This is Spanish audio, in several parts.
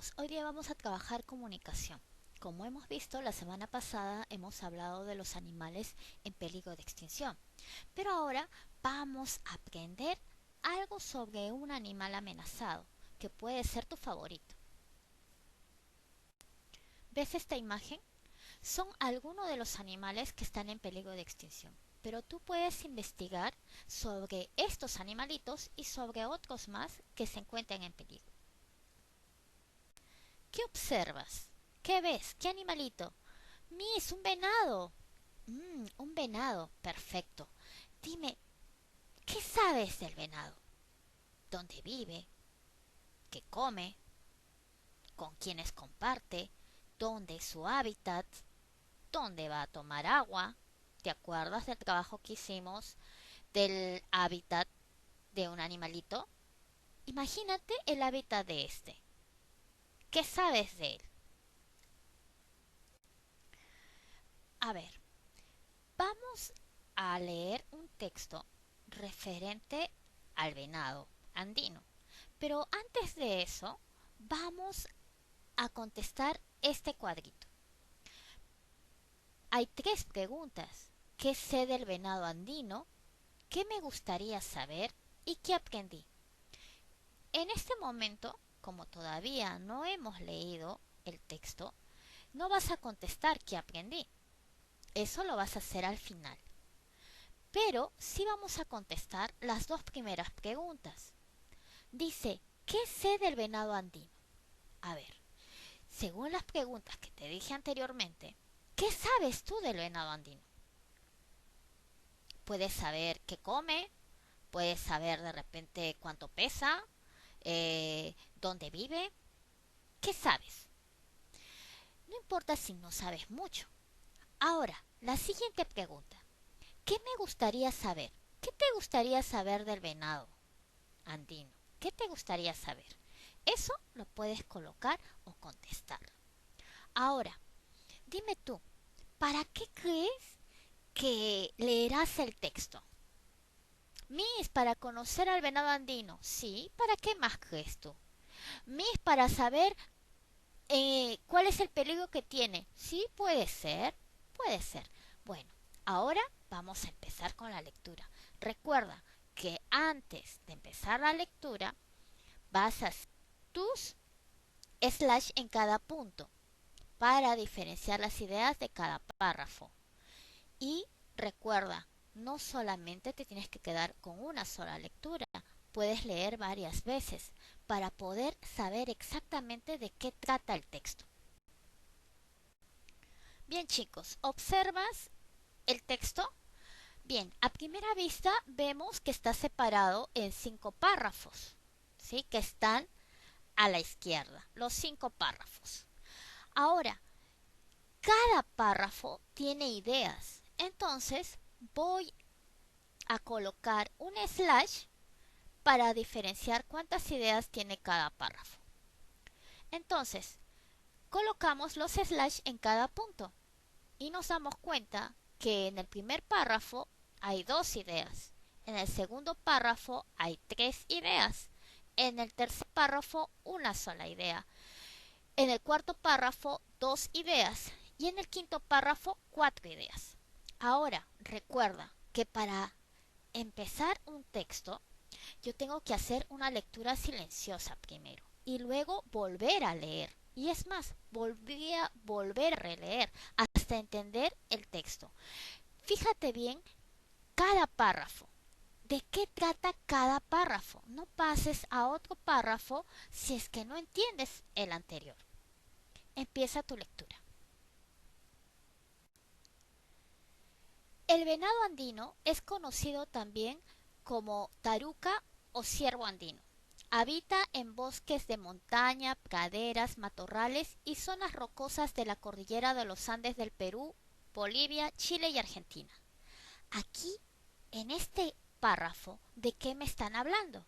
chicos, hoy día vamos a trabajar comunicación. Como hemos visto, la semana pasada hemos hablado de los animales en peligro de extinción, pero ahora vamos a aprender algo sobre un animal amenazado, que puede ser tu favorito. ¿Ves esta imagen? Son algunos de los animales que están en peligro de extinción, pero tú puedes investigar sobre estos animalitos y sobre otros más que se encuentran en peligro. ¿Qué observas? ¿Qué ves? ¿Qué animalito? Es un venado. Un venado. Perfecto. Dime, ¿qué sabes del venado? ¿Dónde vive? ¿Qué come? ¿Con quiénes comparte? ¿Dónde es su hábitat? ¿Dónde va a tomar agua? ¿Te acuerdas del trabajo que hicimos del hábitat de un animalito? Imagínate el hábitat de este. ¿Qué sabes de él? A ver, vamos a leer un texto referente al venado andino. Pero antes de eso, vamos a contestar este cuadrito. Hay tres preguntas. ¿Qué sé del venado andino? ¿Qué me gustaría saber? ¿Y qué aprendí? En este momento, como todavía no hemos leído el texto, no vas a contestar qué aprendí. Eso lo vas a hacer al final. Pero sí vamos a contestar las dos primeras preguntas. Dice, ¿qué sé del venado andino? A ver, según las preguntas que te dije anteriormente, ¿qué sabes tú del venado andino? Puedes saber qué come, puedes saber de repente cuánto pesa, dónde vive. ¿Qué sabes? No importa si no sabes mucho. Ahora, la siguiente pregunta. ¿Qué me gustaría saber? ¿Qué te gustaría saber del venado andino? ¿Qué te gustaría saber? Eso lo puedes colocar o contestar. Ahora, dime tú, ¿para qué crees que leerás el texto? Para conocer al venado andino. Sí, ¿para qué más crees tú? Para saber cuál es el peligro que tiene. Sí, puede ser, puede ser. Bueno, ahora vamos a empezar con la lectura. Recuerda que antes de empezar la lectura vas a hacer tus slash en cada punto para diferenciar las ideas de cada párrafo. Y recuerda, no solamente te tienes que quedar con una sola lectura, puedes leer varias veces para poder saber exactamente de qué trata el texto. Bien chicos, ¿observas el texto? Bien, a primera vista vemos que está separado en 5 párrafos, ¿sí? Que están a la izquierda, los 5 párrafos. Ahora, cada párrafo tiene ideas, entonces voy a colocar un slash para diferenciar cuántas ideas tiene cada párrafo. Entonces, colocamos los slash en cada punto y nos damos cuenta que en el primer párrafo hay 2 ideas, en el segundo párrafo hay 3 ideas, en el tercer párrafo una sola idea, en el cuarto párrafo 2 ideas y en el quinto párrafo 4 ideas. Ahora, recuerda que para empezar un texto yo tengo que hacer una lectura silenciosa primero y luego volver a leer. Y es más, volver a releer hasta entender el texto. Fíjate bien cada párrafo. ¿De qué trata cada párrafo? No pases a otro párrafo si es que no entiendes el anterior. Empieza tu lectura. El venado andino es conocido también como taruca o ciervo andino. Habita en bosques de montaña, praderas, matorrales y zonas rocosas de la cordillera de los Andes del Perú, Bolivia, Chile y Argentina. Aquí, en este párrafo, ¿de qué me están hablando?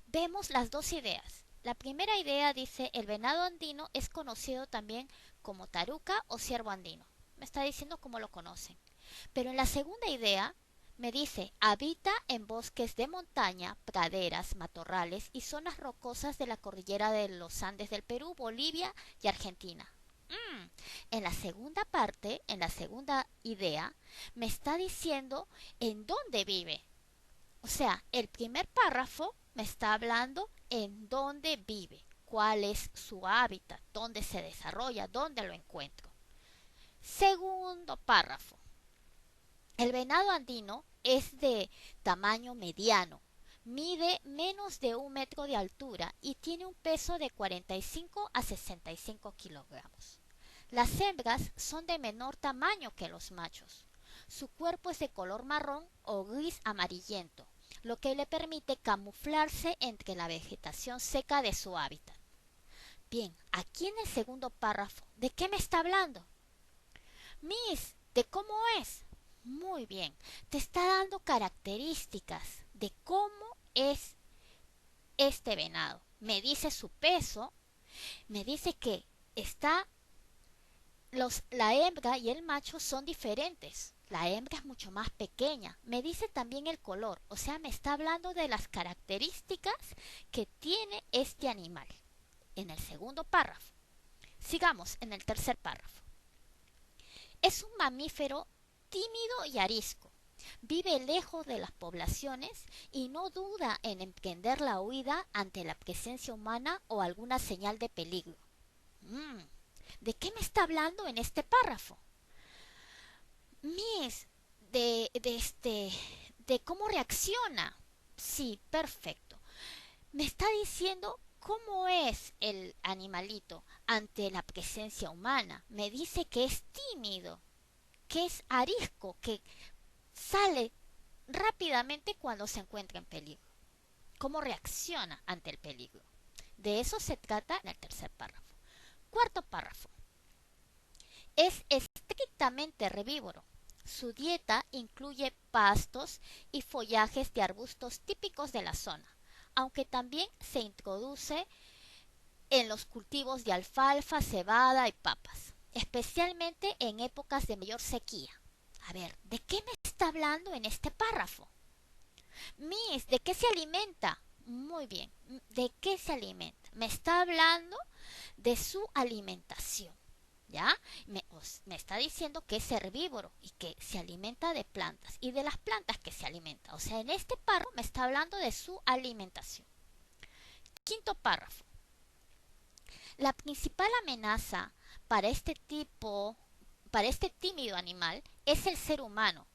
Vemos las 2 ideas. La primera idea dice el venado andino es conocido también como taruca o ciervo andino. Me está diciendo cómo lo conocen. Pero en la segunda idea Me dice, habita en bosques de montaña, praderas, matorrales y zonas rocosas de la cordillera de los Andes del Perú, Bolivia y Argentina. Mm, En la segunda parte, en la segunda idea, me está diciendo en dónde vive. O sea, el primer párrafo me está hablando en dónde vive, cuál es su hábitat, dónde se desarrolla, dónde lo encuentro. Segundo párrafo. El venado andino es de tamaño mediano, mide menos de 1 metro de altura y tiene un peso de 45 a 65 kilogramos. Las hembras son de menor tamaño que los machos. Su cuerpo es de color marrón o gris amarillento, lo que le permite camuflarse entre la vegetación seca de su hábitat. Bien, aquí en el segundo párrafo, ¿de qué me está hablando? Miss, ¿de cómo es? Muy bien, te está dando características de cómo es este venado. Me dice su peso, me dice que está la hembra y el macho son diferentes. La hembra es mucho más pequeña. Me dice también el color, o sea, me está hablando de las características que tiene este animal. En el segundo párrafo. Sigamos en el tercer párrafo. Es un mamífero tímido y arisco. Vive lejos de las poblaciones y no duda en emprender la huida ante la presencia humana o alguna señal de peligro. Mm, ¿De qué me está hablando en este párrafo? Miss, de cómo reacciona. Sí, perfecto. Me está diciendo cómo es el animalito ante la presencia humana. Me dice que es tímido, que es arisco, que sale rápidamente cuando se encuentra en peligro. ¿Cómo reacciona ante el peligro? De eso se trata en el tercer párrafo. Cuarto párrafo. Es estrictamente herbívoro. Su dieta incluye pastos y follajes de arbustos típicos de la zona, aunque también se introduce en los cultivos de alfalfa, cebada y papas, especialmente en épocas de mayor sequía. A ver, ¿de qué me está hablando en este párrafo? Miss, ¿de qué se alimenta? Muy bien, ¿de qué se alimenta? Me está hablando de su alimentación. ¿Ya? Me está diciendo que es herbívoro y que se alimenta de plantas y de las plantas que se alimenta. O sea, en este párrafo me está hablando de su alimentación. Quinto párrafo. La principal amenaza para para este tímido animal, es el ser humano.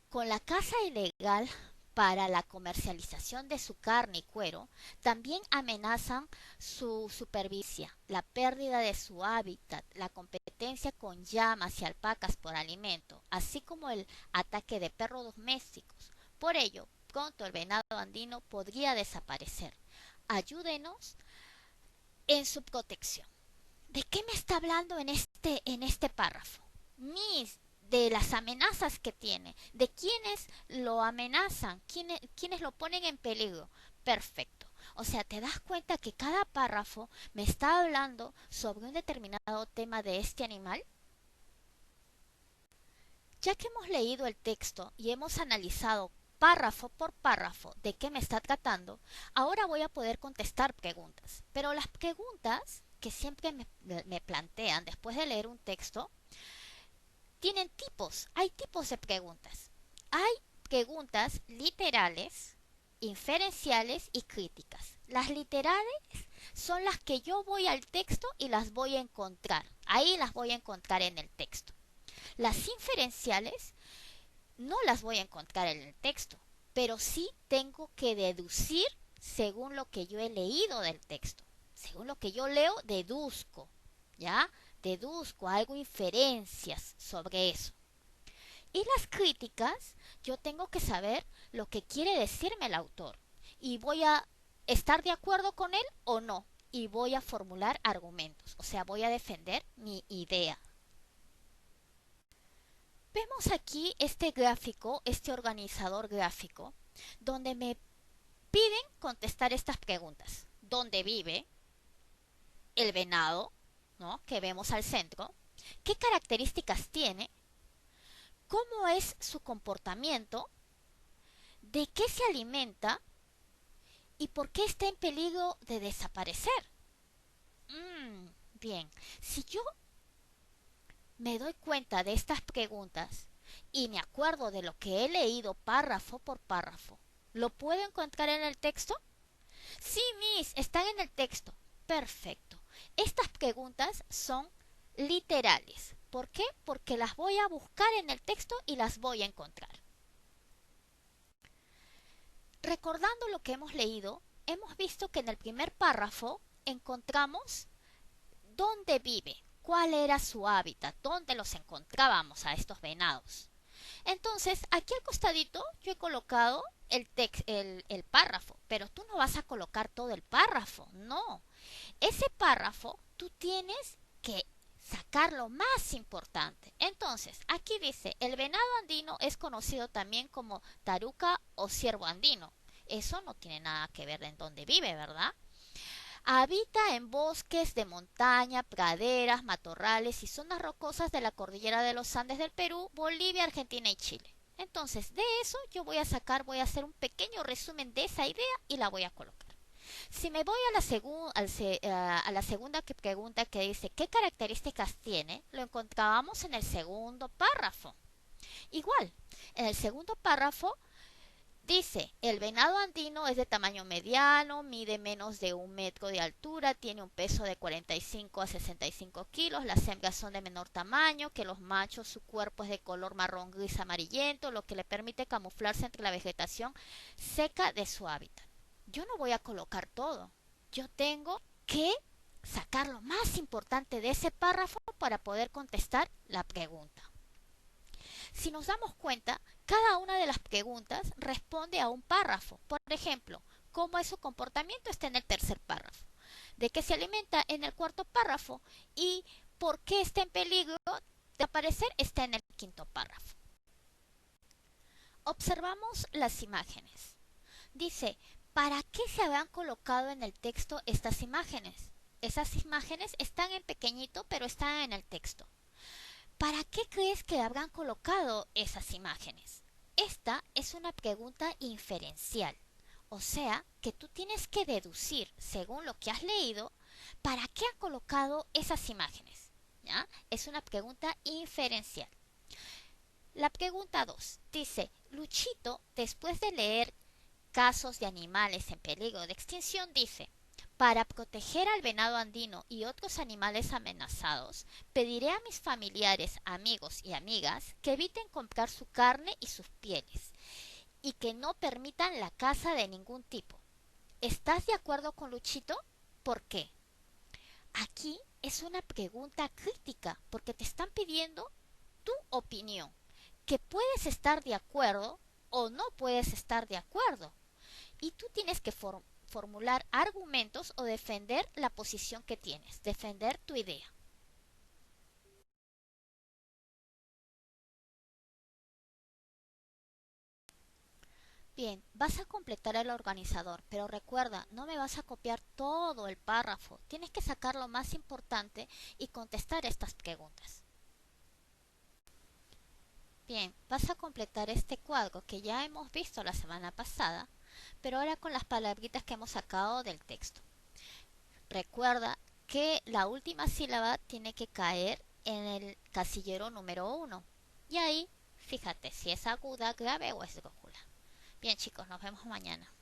Con la caza ilegal para la comercialización de su carne y cuero, también amenazan su supervivencia, la pérdida de su hábitat, la competencia con llamas y alpacas por alimento, así como el ataque de perros domésticos. Por ello, pronto el venado andino podría desaparecer. Ayúdenos en su protección. ¿De qué me está hablando en este párrafo? Miss, de las amenazas que tiene, de quiénes lo amenazan, quiénes lo ponen en peligro. Perfecto. O sea, te das cuenta que cada párrafo me está hablando sobre un determinado tema de este animal. Ya que hemos leído el texto y hemos analizado párrafo por párrafo de qué me está tratando, ahora voy a poder contestar preguntas. Pero las preguntas que siempre me plantean después de leer un texto tienen tipos. Hay tipos de preguntas. Hay preguntas literales, inferenciales y críticas. Las literales son las que yo voy al texto y las voy a encontrar. Ahí las voy a encontrar en el texto. Las inferenciales no las voy a encontrar en el texto, pero sí tengo que deducir según lo que yo he leído del texto. Según lo que yo leo, deduzco, ¿ya? Deduzco, hago inferencias sobre eso. Y las críticas, yo tengo que saber lo que quiere decirme el autor. Y voy a estar de acuerdo con él o no. Y voy a formular argumentos, o sea, voy a defender mi idea. Vemos aquí este gráfico, este organizador gráfico, donde me piden contestar estas preguntas. ¿Dónde vive el venado, ¿no? Que vemos al centro? ¿Qué características tiene? ¿Cómo es su comportamiento? ¿De qué se alimenta y por qué está en peligro de desaparecer? Bien, si yo me doy cuenta de estas preguntas y me acuerdo de lo que he leído párrafo por párrafo, ¿lo puedo encontrar en el texto? Sí, Miss, están en el texto. Perfecto. Estas preguntas son literales. ¿Por qué? Porque las voy a buscar en el texto y las voy a encontrar. Recordando lo que hemos leído, hemos visto que en el primer párrafo encontramos dónde vive, cuál era su hábitat, dónde los encontrábamos a estos venados. Entonces, aquí al costadito yo he colocado el párrafo, pero tú no vas a colocar todo el párrafo, no. Ese párrafo tú tienes que sacar lo más importante. Entonces, aquí dice, el venado andino es conocido también como taruca o ciervo andino. Eso no tiene nada que ver en dónde vive, ¿verdad? Habita en bosques de montaña, praderas, matorrales y zonas rocosas de la cordillera de los Andes del Perú, Bolivia, Argentina y Chile. Entonces, de eso yo voy a hacer un pequeño resumen de esa idea y la voy a colocar. Si me voy a la segunda pregunta que dice ¿qué características tiene? Lo encontrábamos en el segundo párrafo. Igual, en el segundo párrafo dice, el venado andino es de tamaño mediano, mide menos de 1 metro de altura, tiene un peso de 45 a 65 kilos, las hembras son de menor tamaño que los machos, su cuerpo es de color marrón gris amarillento, lo que le permite camuflarse entre la vegetación seca de su hábitat. Yo no voy a colocar todo, yo tengo que sacar lo más importante de ese párrafo para poder contestar la pregunta. Si nos damos cuenta, cada una de las preguntas responde a un párrafo. Por ejemplo, cómo es su comportamiento está en el tercer párrafo. De qué se alimenta en el cuarto párrafo y por qué está en peligro de aparecer está en el quinto párrafo. Observamos las imágenes. Dice, ¿para qué se habrán colocado en el texto estas imágenes? Esas imágenes están en pequeñito, pero están en el texto. ¿Para qué crees que habrán colocado esas imágenes? Esta es una pregunta inferencial, o sea, que tú tienes que deducir, según lo que has leído, ¿para qué han colocado esas imágenes? ¿Ya? Es una pregunta inferencial. La pregunta 2 dice, Luchito, después de leer casos de animales en peligro de extinción, dice, para proteger al venado andino y otros animales amenazados, pediré a mis familiares, amigos y amigas que eviten comprar su carne y sus pieles y que no permitan la caza de ningún tipo. ¿Estás de acuerdo con Luchito? ¿Por qué? Aquí es una pregunta crítica porque te están pidiendo tu opinión, que puedes estar de acuerdo o no puedes estar de acuerdo. Y tú tienes que formular argumentos o defender la posición que tienes, defender tu idea. Bien, vas a completar el organizador, pero recuerda, no me vas a copiar todo el párrafo. Tienes que sacar lo más importante y contestar estas preguntas. Bien, vas a completar este cuadro que ya hemos visto la semana pasada, pero ahora con las palabritas que hemos sacado del texto. Recuerda que la última sílaba tiene que caer en el casillero número 1. Y ahí, fíjate si es aguda, grave o esdrújula. Bien chicos, nos vemos mañana.